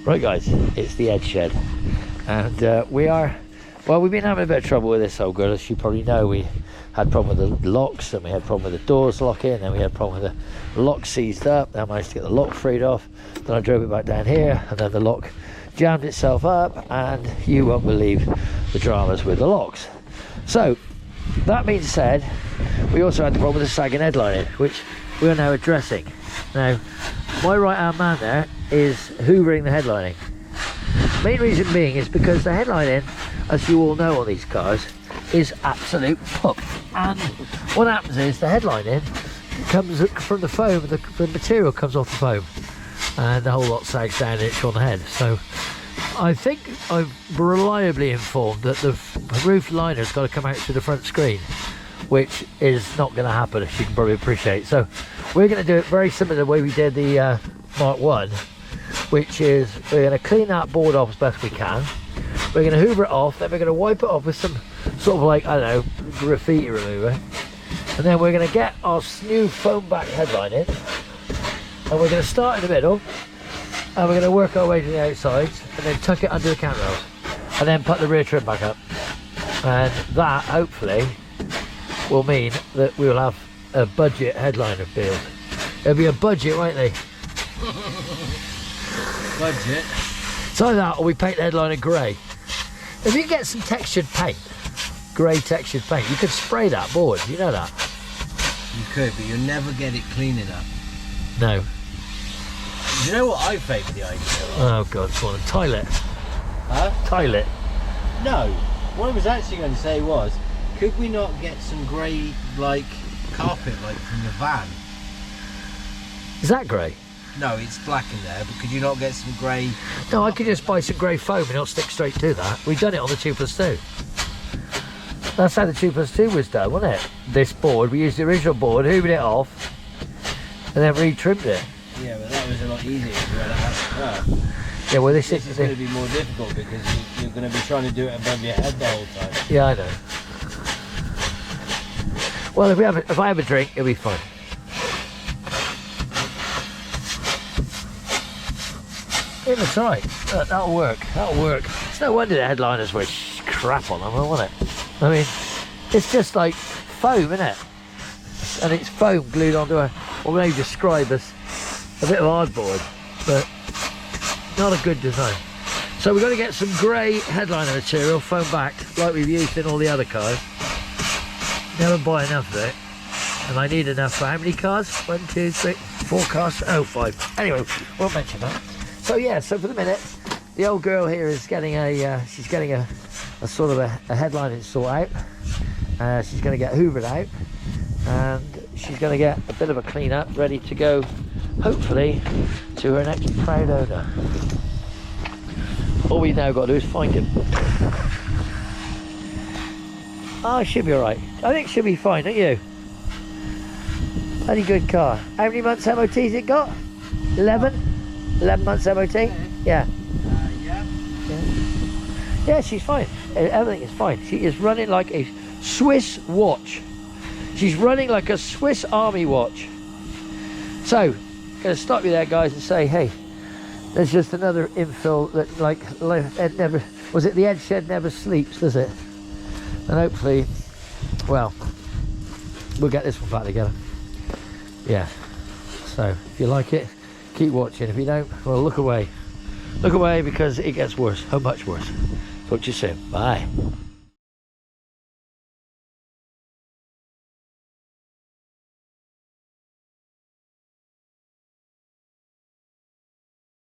Right guys, it's the EdShed, and we've been having a bit of trouble with this old girl. As you probably know, we had a problem with the locks, and we had a problem with the doors locking, and then we had a problem with the lock seized up. Then I managed to get the lock freed off, then I drove it back down here, and then the lock jammed itself up, and you won't believe the dramas with the locks. So that being said, we also had the problem with the sagging headlining, which we are now addressing. Now my right hand man there is hoovering the headlining. Main reason being is because the headlining, as you all know on these cars, is absolute pup. And what happens is the headlining comes from the foam, the material comes off the foam, and the whole lot sags down and it's on the head. So I think I'm reliably informed that the roof liner's got to come out through the front screen, which is not going to happen, as you can probably appreciate. So we're going to do it very similar to the way we did the Mark 1, which is we're going to clean that board off as best we can. We're going to hoover it off, then we're going to wipe it off with some sort of like, I don't know, graffiti remover, and then we're going to get our new foam back headline in, and we're going to start in the middle, and we're going to work our way to the outsides, and then tuck it under the cam rails, and then put the rear trim back up. And that hopefully will mean that we will have a budget headliner build. It'll be a budget, won't they? Budget. It's either that or we paint the headliner grey. If you get some textured paint, grey textured paint, you could spray that board, you know that? You could, but you'll never get it clean enough. No. Do you know what I faked the idea of? Oh god, go on, tile it. Huh? Tile it. No. What I was actually going to say was, could we not get some grey, like, carpet, like, from the van? Is that grey? No, it's black in there, but could you not get some grey? No, I could just buy some grey foam and it'll stick straight to that. We've done it on the 2+2. That's how the 2+2 was done, wasn't it? This board, we used the original board, hoovered it off, and then re-trimmed it. Yeah, but that was a lot easier to do that. Yeah, well this is going to be more difficult because you're going to be trying to do it above your head the whole time. Yeah, I know. Well, if I have a drink, it'll be fine. Yeah, that's right. That'll work. That'll work. It's no wonder the headliners were crap on them, wasn't it? I mean, it's just like foam, isn't it? And it's foam glued onto a, what we may describe as a bit of hardboard, but not a good design. So we've got to get some grey headliner material, foam backed, like we've used in all the other cars. Never buy enough of it, and I need enough for how many cars? 1, 2, 3, 4 cars? Oh, 5. Anyway, won't mention that. So yeah, so for the minute, the old girl here is getting she's getting a sort of a headlining sort out. She's going to get hoovered out, and she's going to get a bit of a clean up, ready to go, hopefully, to her next proud owner. All we've now got to do is find him. Oh, it should be alright. I think it should be fine, don't you? Bloody good car. How many months MOT's it got? 11? 11 months MOT? Yeah. Yeah, she's fine. Everything is fine. She is running like a Swiss watch. She's running like a Swiss Army watch. So, I'm going to stop you there, guys, and say, hey, there's just another infill that, like it never, was it the EdShed never sleeps, does it? And hopefully, well, we'll get this one back together. Yeah. So, if you like it, keep watching. If you don't, well, look away. Look away, because it gets worse. How much worse? Talk to you soon. Bye.